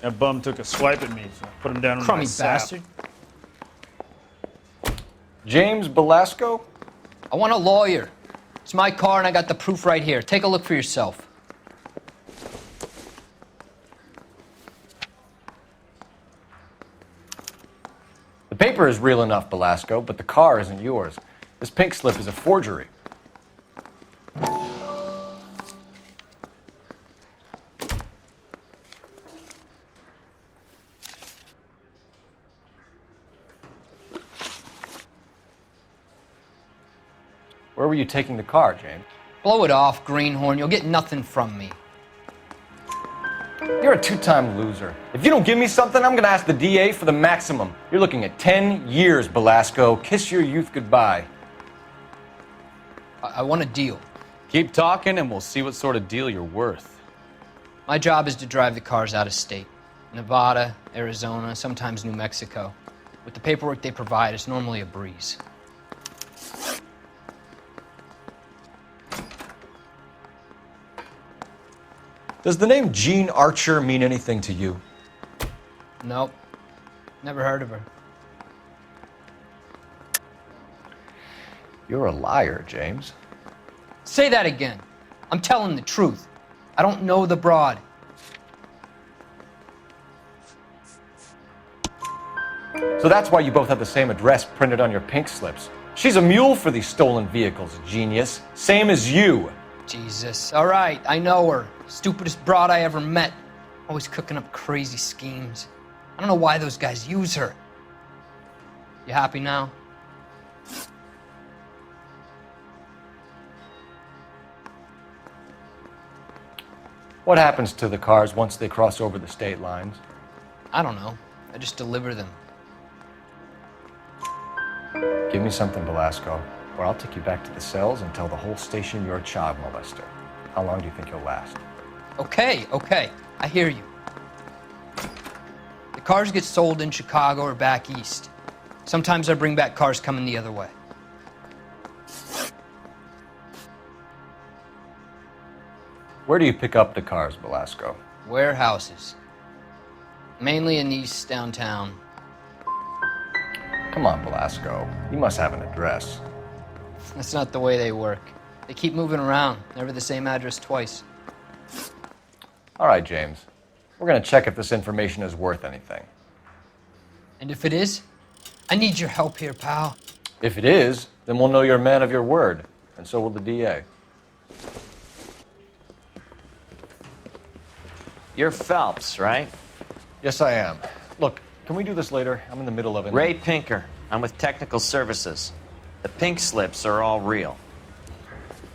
That bum took a swipe at me, so I put him down on Crummy my sap. bastard. James Belasco? I want a lawyer. It's my car and I got the proof right here. Take a look for yourself. The paper is real enough, Belasco, but the car isn't yours. This pink slip is a forgery. Where were you taking the car, James? Blow it off, greenhorn. You'll get nothing from me. You're a two-time loser. If you don't give me something, I'm gonna ask the DA for the maximum. You're looking at 10 years, Belasco. Kiss your youth goodbye. I want a deal. Keep talking and we'll see what sort of deal you're worth. My job is to drive the cars out of state. Nevada, Arizona, sometimes New Mexico. With the paperwork they provide, it's normally a breeze. Does the name Jean Archer mean anything to you? Nope. Never heard of her. You're a liar, James. Say that again. I'm telling the truth. I don't know the broad. So that's why you both have the same address printed on your pink slips. She's a mule for these stolen vehicles, genius. Same as you. Jesus. All right, I know her. Stupidest broad I ever met. Always cooking up crazy schemes. I don't know why those guys use her. You happy now? What happens to the cars once they cross over the state lines? I don't know. I just deliver them. Give me something, Belasco, or I'll take you back to the cells and tell the whole station you're a child molester. How long do you think you'll last? Okay. I hear you. The cars get sold in Chicago or back east. Sometimes I bring back cars coming the other way. Where do you pick up the cars, Belasco? Warehouses. Mainly in East downtown. Come on, Belasco. You must have an address. That's not the way they work. They keep moving around, never the same address twice. All right, James. We're going to check if this information is worth anything. And if it is, I need your help here, pal. If it is, then we'll know you're a man of your word, and so will the DA. You're Phelps, right? Yes, I am. Look, can we do this later? I'm in the middle of it. Ray Pinker. I'm with Technical Services. The pink slips are all real.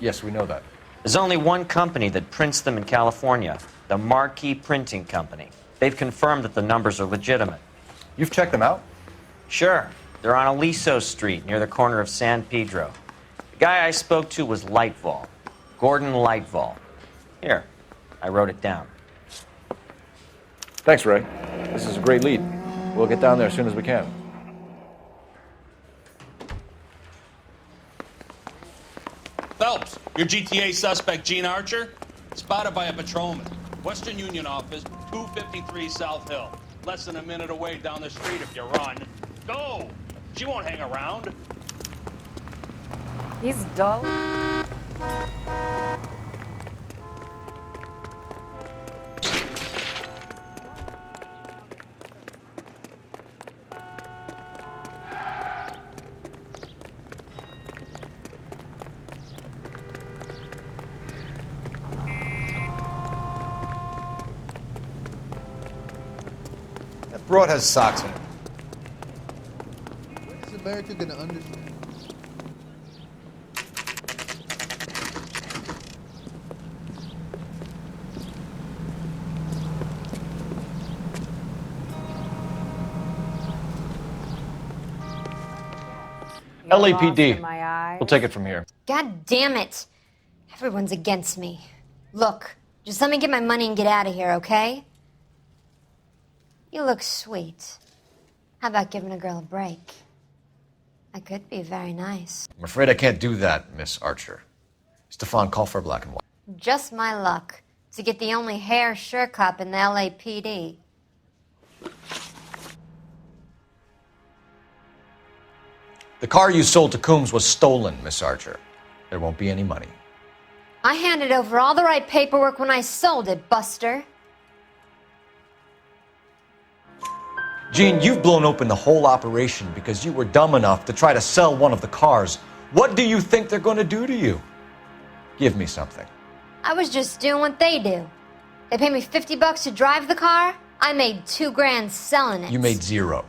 Yes, we know that. There's only one company that prints them in California, the Marquee Printing Company. They've confirmed that the numbers are legitimate. You've checked them out? Sure. They're on Aliso Street, near the corner of San Pedro. The guy I spoke to was Lightval. Gordon Lightval. Here, I wrote it down. Thanks, Ray. This is a great lead. We'll get down there as soon as we can. Phelps, your GTA suspect, Gene Archer, spotted by a patrolman. Western Union office, 253 South Hill. Less than a minute away down the street if you run. Go! She won't hang around. He's dull. That broad has socks on it. When is America gonna understand? LAPD. We'll take it from here. God damn it. Everyone's against me. Look, just let me get my money and get out of here, okay? You look sweet. How about giving a girl a break? I could be very nice. I'm afraid I can't do that, Miss Archer. Stefan, call for black and white. Just my luck to get the only hair sure cop in the LAPD. car you sold to Coombs was stolen, Miss Archer. There won't be any money. I handed over all the right paperwork when I sold it, Buster. Jean, you've blown open the whole operation because you were dumb enough to try to sell one of the cars. What do you think they're going to do to you? Give me something. I was just doing what they do. They paid me $50 to drive the car. I made $2,000 selling it. You made zero.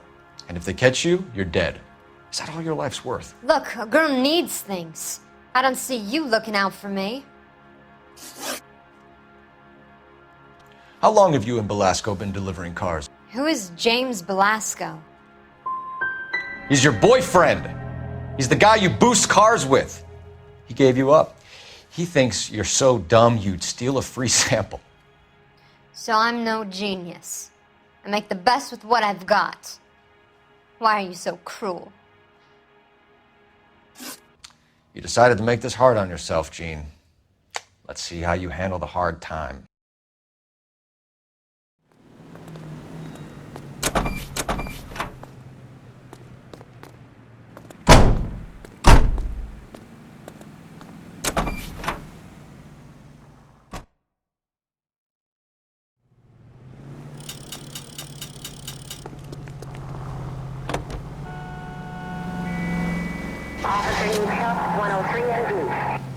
And if they catch you, you're dead. Is that all your life's worth? Look, a girl needs things. I don't see you looking out for me. How long have you and Belasco been delivering cars? Who is James Belasco? He's your boyfriend. He's the guy you boost cars with. He gave you up. He thinks you're so dumb you'd steal a free sample. So I'm no genius. I make the best with what I've got. Why are you so cruel? You decided to make this hard on yourself, Jean. Let's see how you handle the hard time. Officer needs help, 103 and East.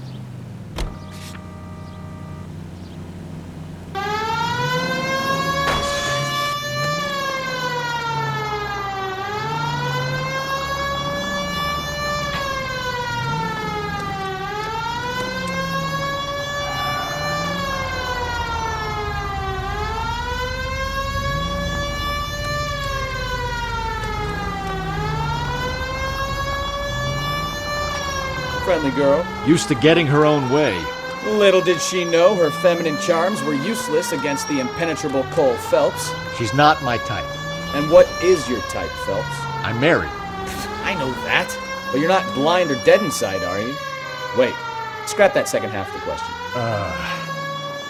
Friendly girl. Used to getting her own way. Little did she know her feminine charms were useless against the impenetrable Cole Phelps. She's not my type. And what is your type, Phelps? I'm married. I know that. But you're not blind or dead inside, are you? Wait, scrap that second half of the question.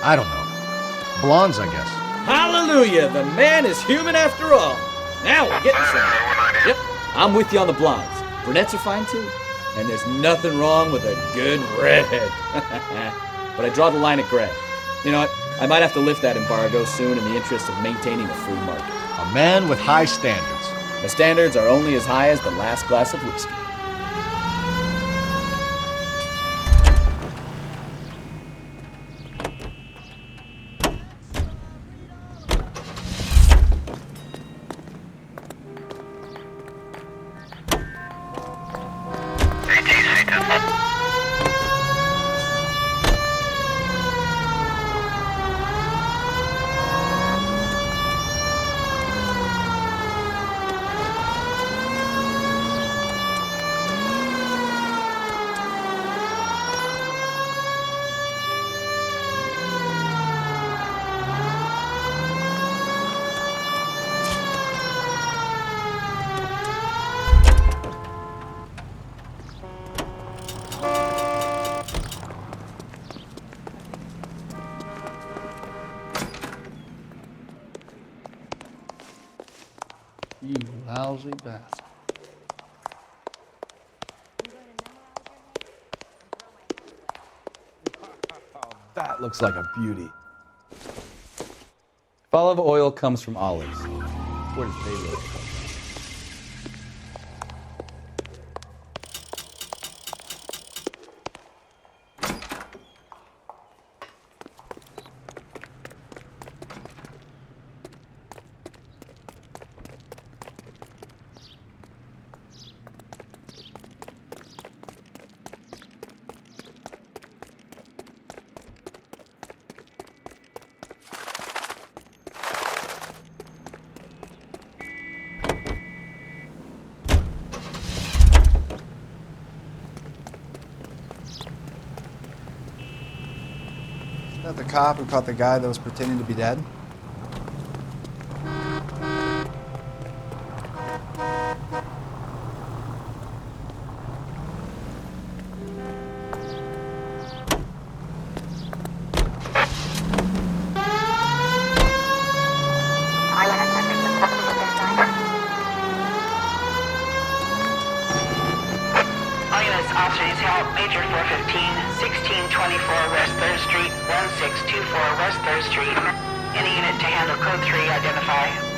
I don't know. Blondes, I guess. Hallelujah! The man is human after all. Now we're getting somewhere. Yep, I'm with you on the blondes. Brunettes are fine too. And there's nothing wrong with a good redhead. But I draw the line at gray. You know what? I might have to lift that embargo soon in the interest of maintaining a free market. A man with high standards. The standards are only as high as the last glass of whiskey. You lousy bastard. That looks like a beauty. If olive oil comes from olives, where does baby oil come from? Is that the cop who caught the guy that was pretending to be dead? 0624 West 3rd Street. Any unit to handle code 3, identify.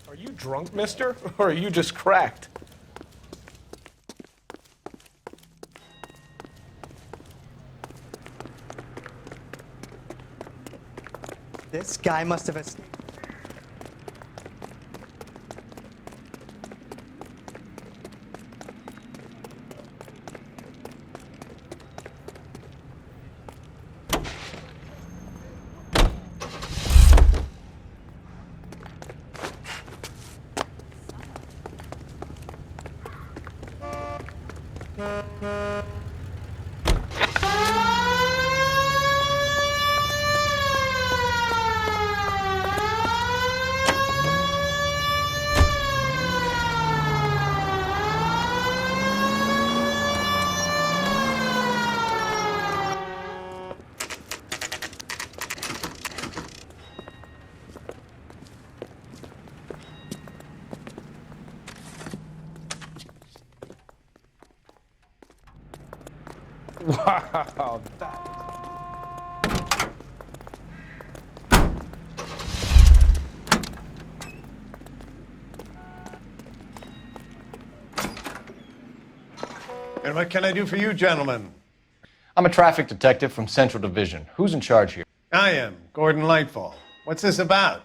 Are you drunk, mister? Or are you just cracked? This guy must have escaped. Wow, And what can I do for you, gentlemen? I'm a traffic detective from Central Division. Who's in charge here? I am, Gordon Lightfall. What's this about?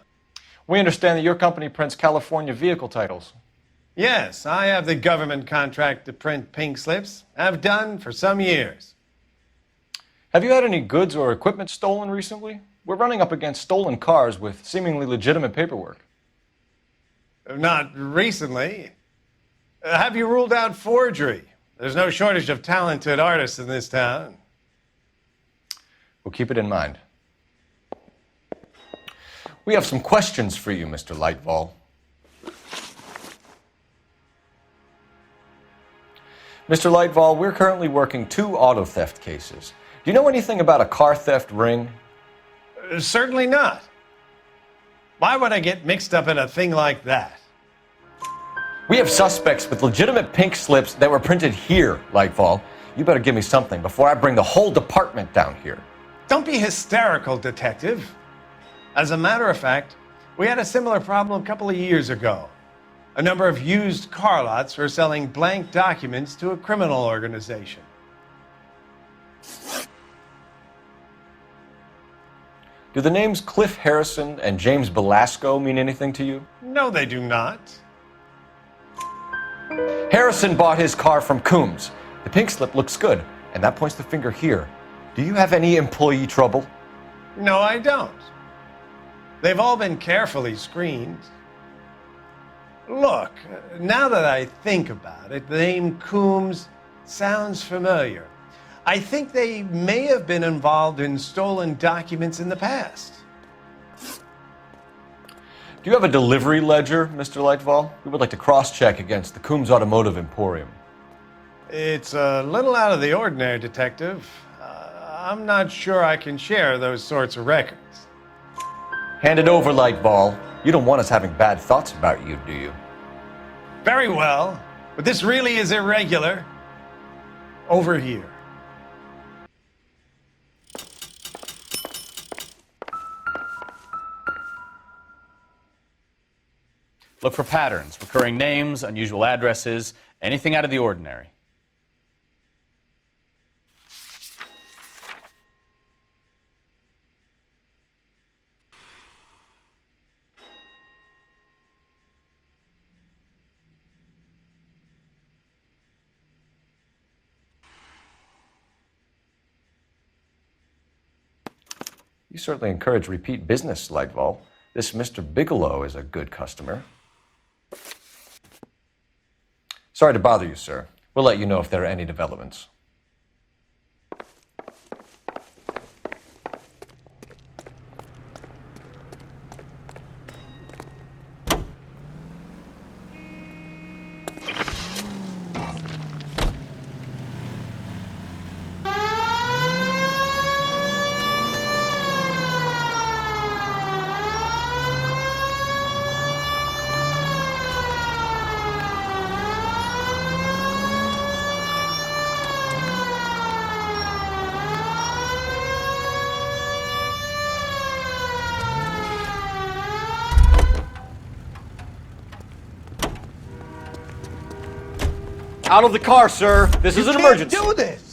We understand that your company prints California vehicle titles. Yes, I have the government contract to print pink slips. I've done for some years. Have you had any goods or equipment stolen recently? We're running up against stolen cars with seemingly legitimate paperwork. Not recently. Have you ruled out forgery? There's no shortage of talented artists in this town. We'll keep it in mind. We have some questions for you, Mr. Lightfall. Mr. Lightfall, we're currently working 2 auto theft cases. Do you know anything about a car theft ring? Certainly not. Why would I get mixed up in a thing like that? We have suspects with legitimate pink slips that were printed here, Lightfall. You better give me something before I bring the whole department down here. Don't be hysterical, Detective. As a matter of fact, we had a similar problem a couple of years ago. A number of used car lots were selling blank documents to a criminal organization. Do the names Cliff Harrison and James Belasco mean anything to you? No, they do not. Harrison bought his car from Coombs. The pink slip looks good, and that points the finger here. Do you have any employee trouble? No, I don't. They've all been carefully screened. Look, now that I think about it, the name Coombs sounds familiar. I think they may have been involved in stolen documents in the past. Do you have a delivery ledger, Mr. Lightfall? We would like to cross-check against the Coombs Automotive Emporium. It's a little out of the ordinary, Detective. I'm not sure I can share those sorts of records. Hand it over, Lightfall. You don't want us having bad thoughts about you, do you? Very well, but this really is irregular. Over here. Look for patterns, recurring names, unusual addresses, anything out of the ordinary. You certainly encourage repeat business, Lightval. This Mr. Bigelow is a good customer. Sorry to bother you, sir. We'll let you know if there are any developments. Out of the car, sir. This is an emergency. You can't do this.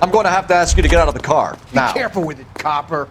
I'm going to have to ask you to get out of the car. Now. Be careful with it, copper.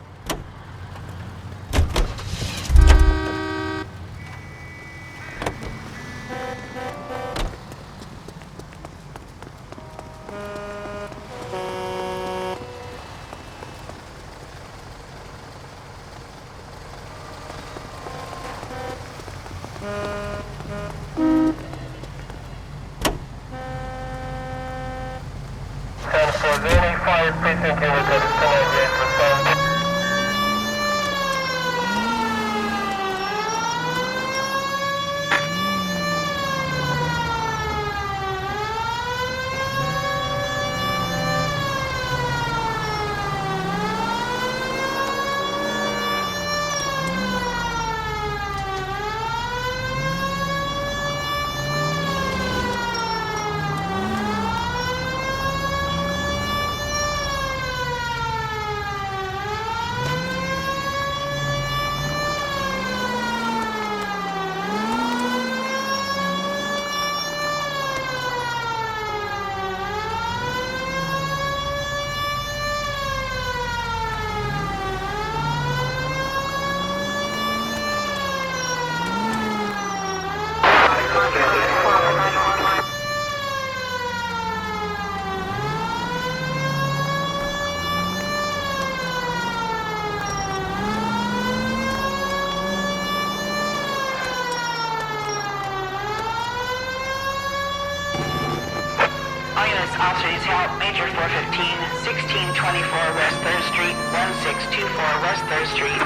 Officers help Major 415, 1624 West 3rd Street, 1624 West 3rd Street.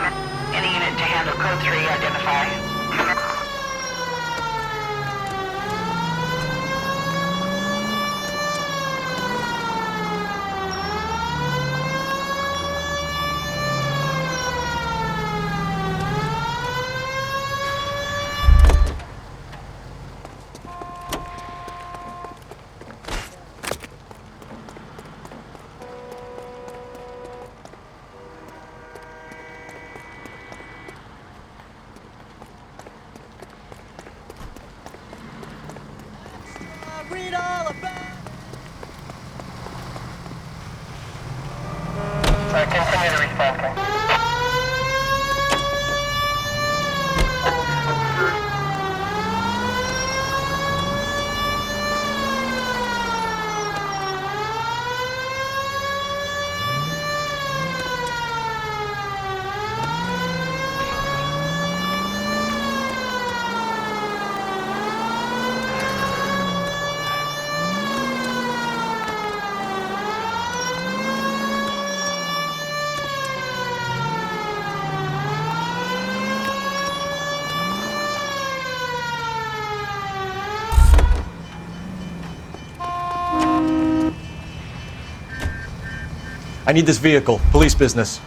Any unit to handle code 3, identify. I need this vehicle. Police business.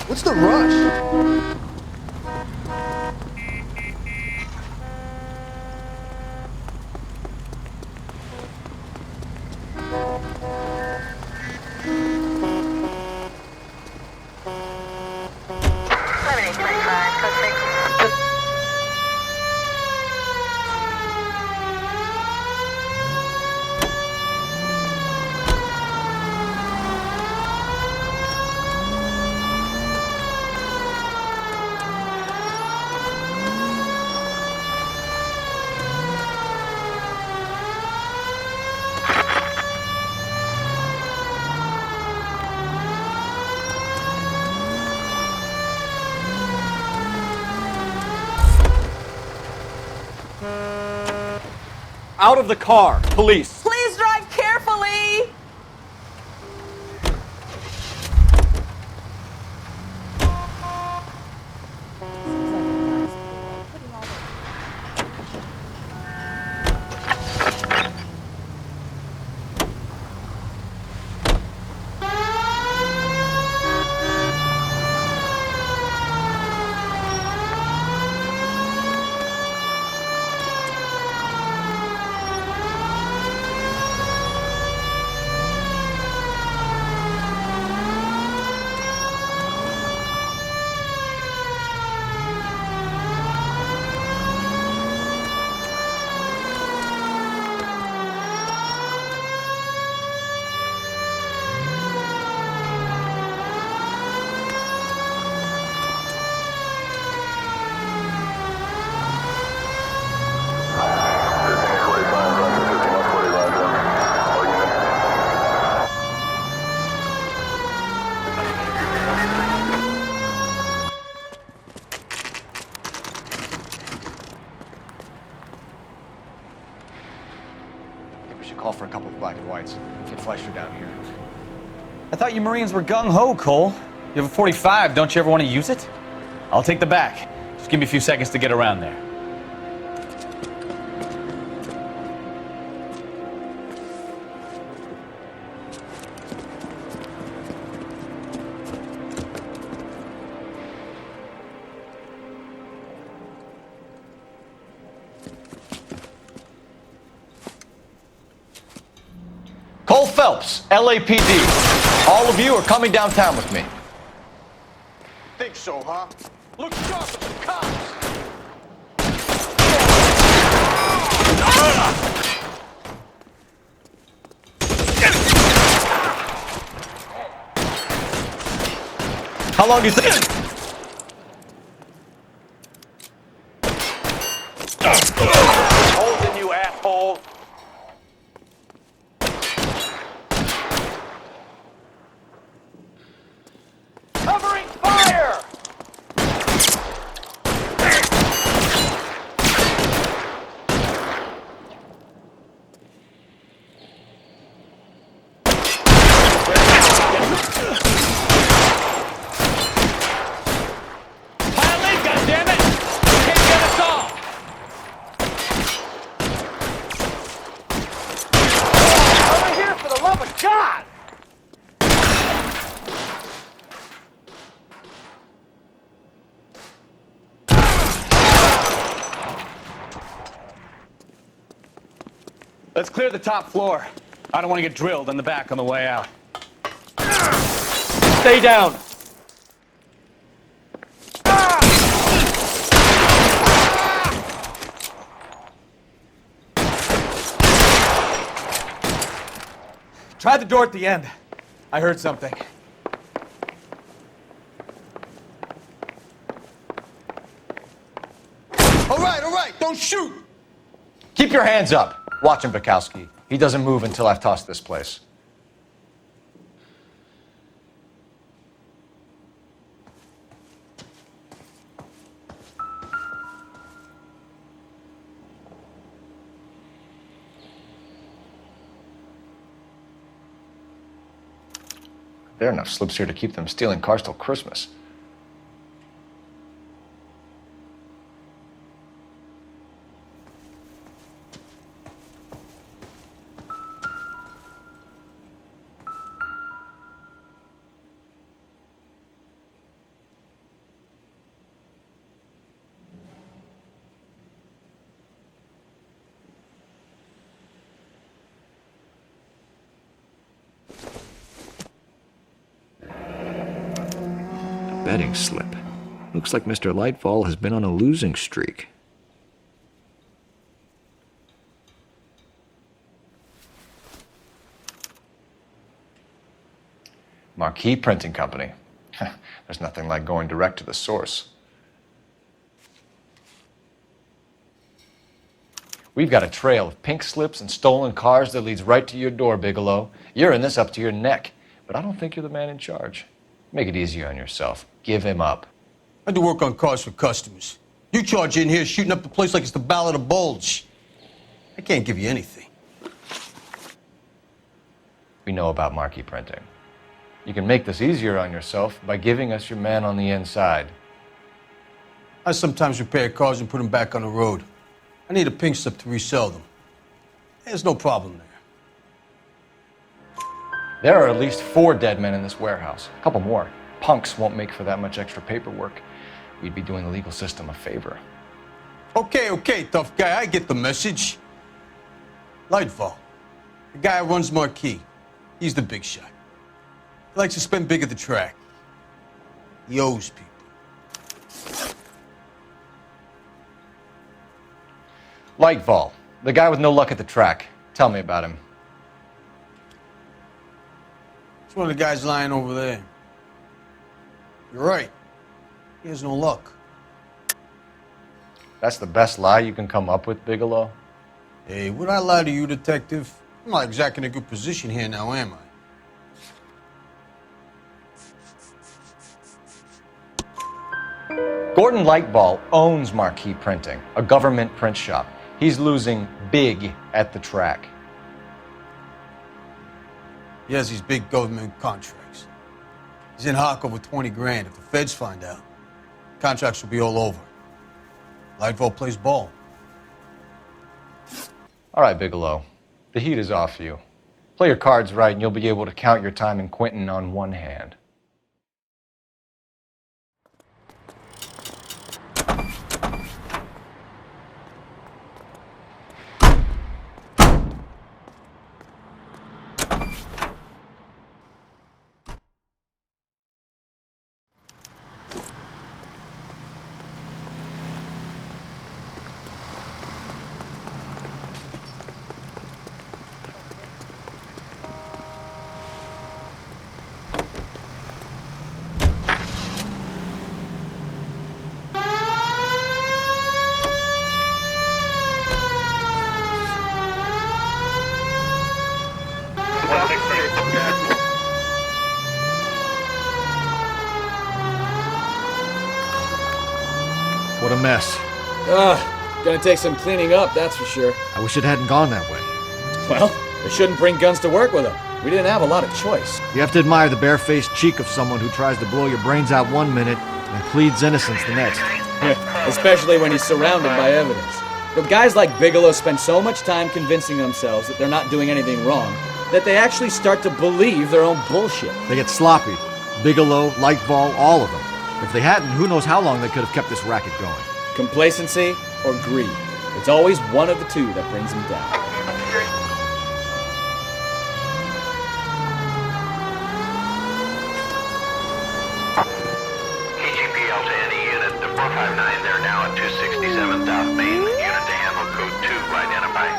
What's the rush? Out of the car, police. Please drive carefully. We should call for a couple of black and whites. Get Fleischer down here. I thought you Marines were gung-ho, Cole. You have a 45, don't you ever want to use it? I'll take the back. Just give me a few seconds to get around there. Cole Phelps, LAPD. All of you are coming downtown with me. Think so, huh? Look sharp at the cops! How long do you think? Holding you, asshole! Covering fire! Pile in, goddammit! You can't get us all! Over here, for the love of God! Let's clear the top floor. I don't want to get drilled in the back on the way out. Stay down. Try the door at the end. I heard something. All right, don't shoot! Keep your hands up. Watch him, Bukowski. He doesn't move until I've tossed this place. There are enough slips here to keep them stealing cars till Christmas. betting slip. Looks like Mr. Lightfall has been on a losing streak. Marquee Printing Company. There's nothing like going direct to the source. We've got a trail of pink slips and stolen cars that leads right to your door, Bigelow. You're in this up to your neck, but I don't think you're the man in charge. Make it easier on yourself. Give him up. I do work on cars for customers. You charge in here shooting up the place like it's the Ballad of Bulge. I can't give you anything. We know about Marquee Printing. You can make this easier on yourself by giving us your man on the inside. I sometimes repair cars and put them back on the road. I need a pink slip to resell them. There's no problem there. There are at least 4 dead men in this warehouse. A couple more. Punks won't make for that much extra paperwork. We'd be doing the legal system a favor. Okay, tough guy, I get the message. Lightfall, the guy who runs Marquee. He's the big shot. He likes to spend big at the track. He owes people. Lightfall, the guy with no luck at the track. Tell me about him. It's one of the guys lying over there. You're right. He has no luck. That's the best lie you can come up with, Bigelow? Hey, would I lie to you, detective? I'm not exactly in a good position here now, am I? Gordon Lightfall owns Marquee Printing, a government print shop. He's losing big at the track. He has these big government contracts. He's in hock over 20 grand. If the feds find out, contracts will be all over. Lightfall plays ball. All right, Bigelow. The heat is off you. Play your cards right and you'll be able to count your time in Quentin on one hand. What a mess. Gonna take some cleaning up, that's for sure. I wish it hadn't gone that way. Well, they shouldn't bring guns to work with them. We didn't have a lot of choice. You have to admire the barefaced cheek of someone who tries to blow your brains out one minute and pleads innocence the next. Especially when he's surrounded by evidence. But guys like Bigelow spend so much time convincing themselves that they're not doing anything wrong that they actually start to believe their own bullshit. They get sloppy. Bigelow, Lightfall, all of them. If they hadn't, who knows how long they could have kept this racket going. Complacency or greed. It's always one of the two that brings them down. KGPL to any unit, the 459, they're now at 267 South Main. Unit to handle code 2, identify.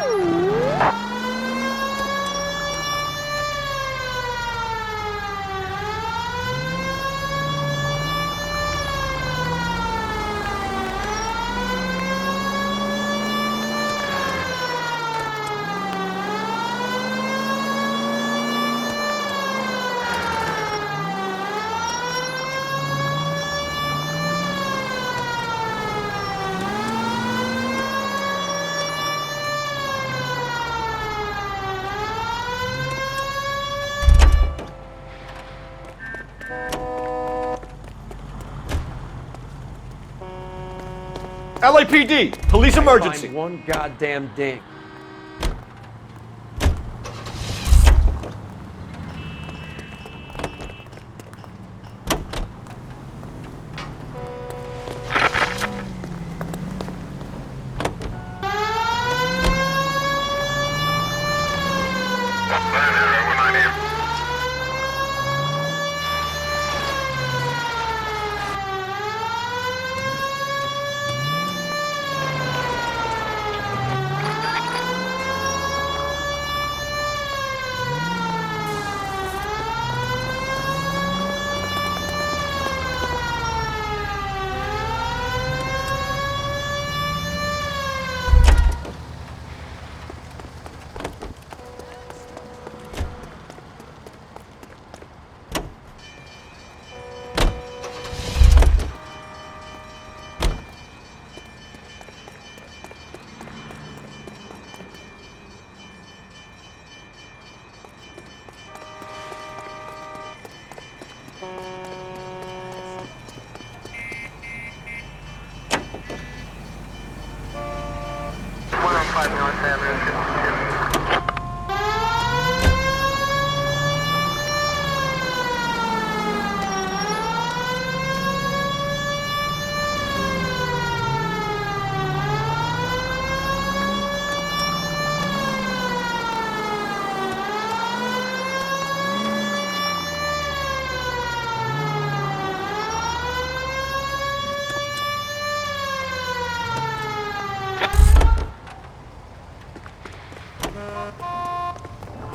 LAPD! Police emergency! Find one goddamn ding.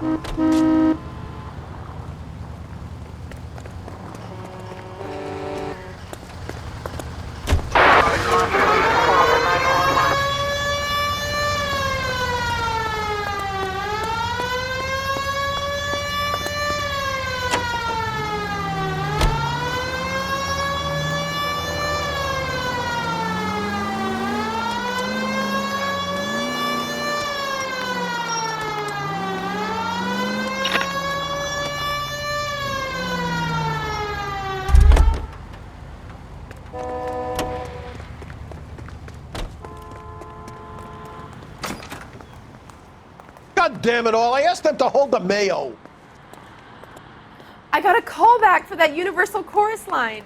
God damn it all, I asked them to hold the mayo. I got a call back for that Universal Chorus line.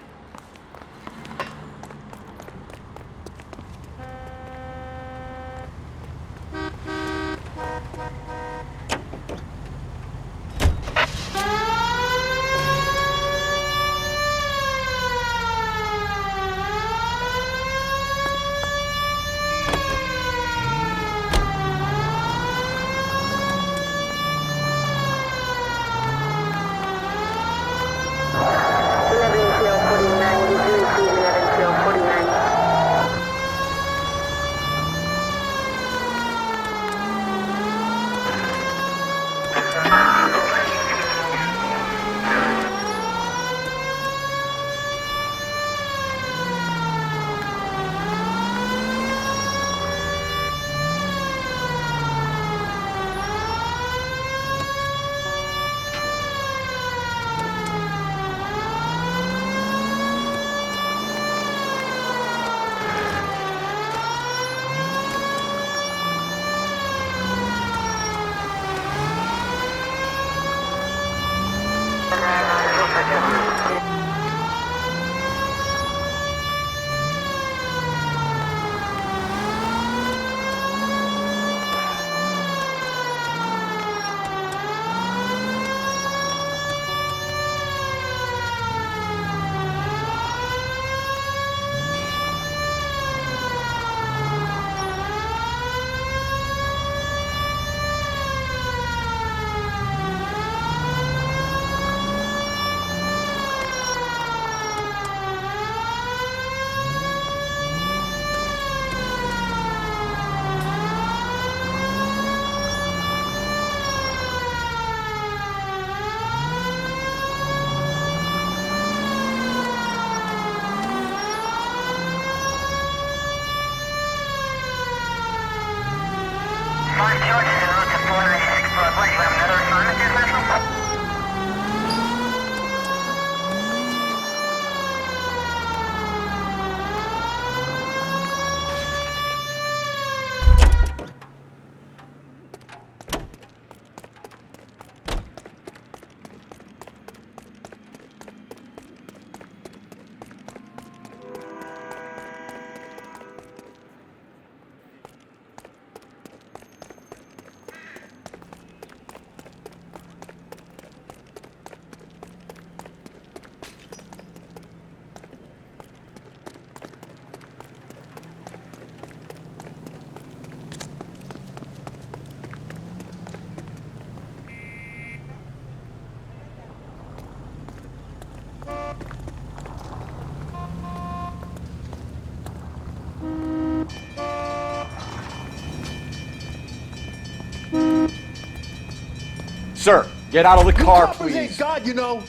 Sir, get out of the car, Coppers please. ain't God, you know.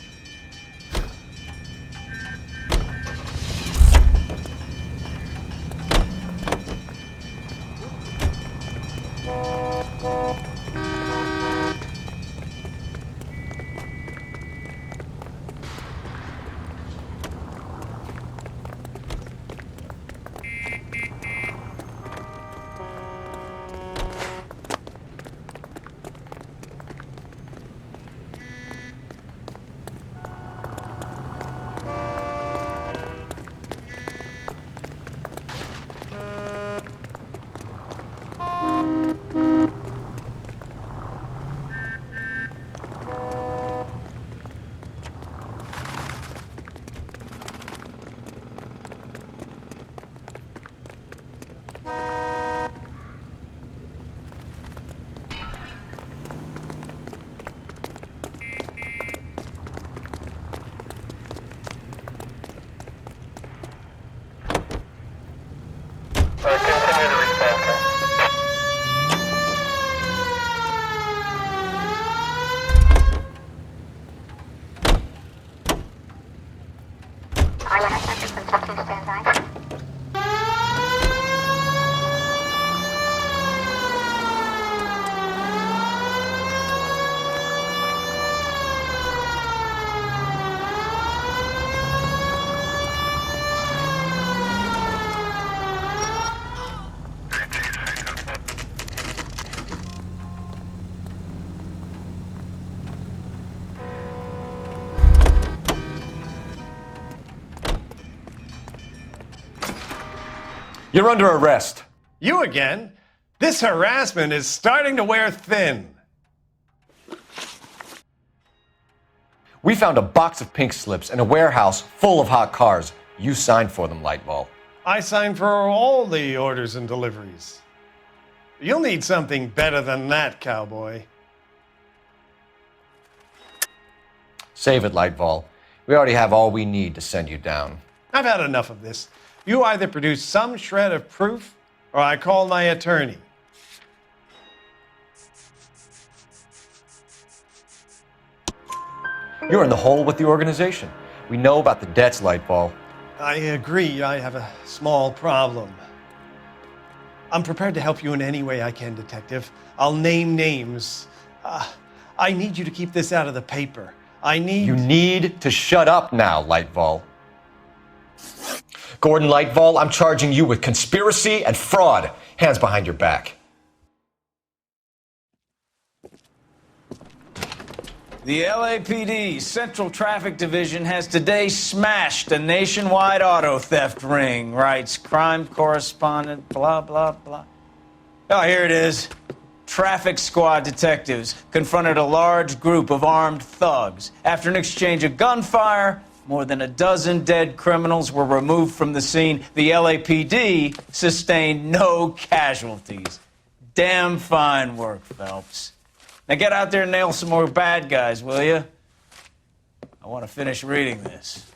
You're under arrest. You again? This harassment is starting to wear thin. We found a box of pink slips in a warehouse full of hot cars. You signed for them, Lightball. I signed for all the orders and deliveries. You'll need something better than that, cowboy. Save it, Lightball. We already have all we need to send you down. I've had enough of this. You either produce some shred of proof, or I call my attorney. You're in the hole with the organization. We know about the debts, Lightball. I agree, I have a small problem. I'm prepared to help you in any way I can, Detective. I'll name names. I need you to keep this out of the paper. You need to shut up now, Lightball. Gordon Lightball, I'm charging you with conspiracy and fraud. Hands behind your back. The LAPD Central Traffic Division has today smashed a nationwide auto theft ring, writes crime correspondent, blah, blah, blah. Oh, here it is. Traffic squad detectives confronted a large group of armed thugs. After an exchange of gunfire, more than a dozen dead criminals were removed from the scene. The LAPD sustained no casualties. Damn fine work, Phelps. Now get out there and nail some more bad guys, will you? I want to finish reading this.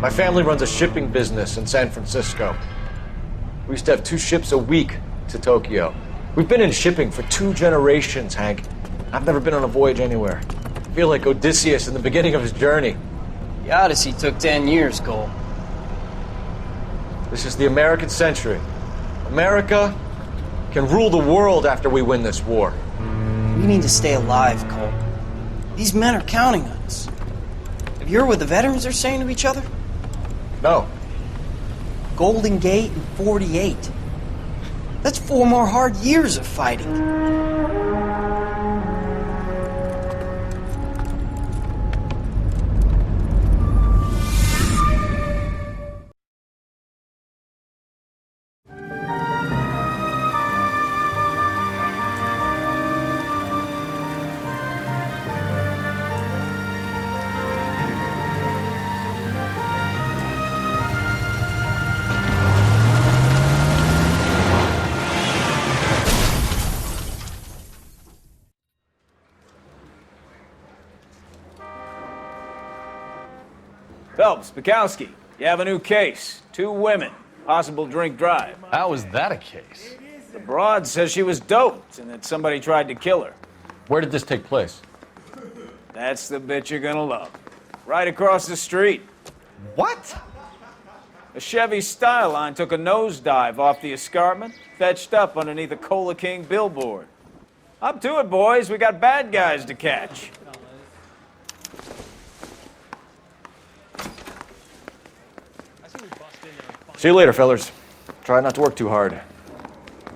My family runs a shipping business in San Francisco. We used to have 2 ships a week to Tokyo. We've been in shipping for 2 generations, Hank. I've never been on a voyage anywhere. I feel like Odysseus in the beginning of his journey. The Odyssey took 10 years, Cole. This is the American century. America can rule the world after we win this war. We need to stay alive, Cole. These men are counting on us. Have you heard what the veterans are saying to each other? No. Golden Gate and 48. That's 4 more hard years of fighting. Phelps, Bukowski, you have a new case. 2 women, possible drink drive. How was that a case? The broad says she was doped and that somebody tried to kill her. Where did this take place? That's the bit you're gonna love. Right across the street. What? A Chevy Style Line took a nosedive off the escarpment, fetched up underneath a Cola King billboard. Up to it, boys. We got bad guys to catch. See you later, fellers. Try not to work too hard.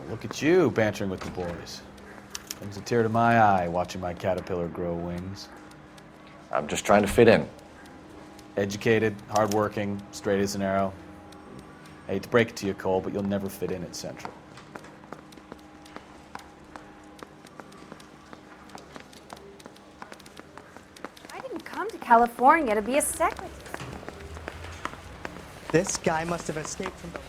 Look at you bantering with the boys. Brings a tear to my eye watching my caterpillar grow wings. I'm just trying to fit in. Educated, hardworking, straight as an arrow. I hate to break it to you, Cole, but you'll never fit in at Central. I didn't come to California to be a secretary. This guy must have escaped from the...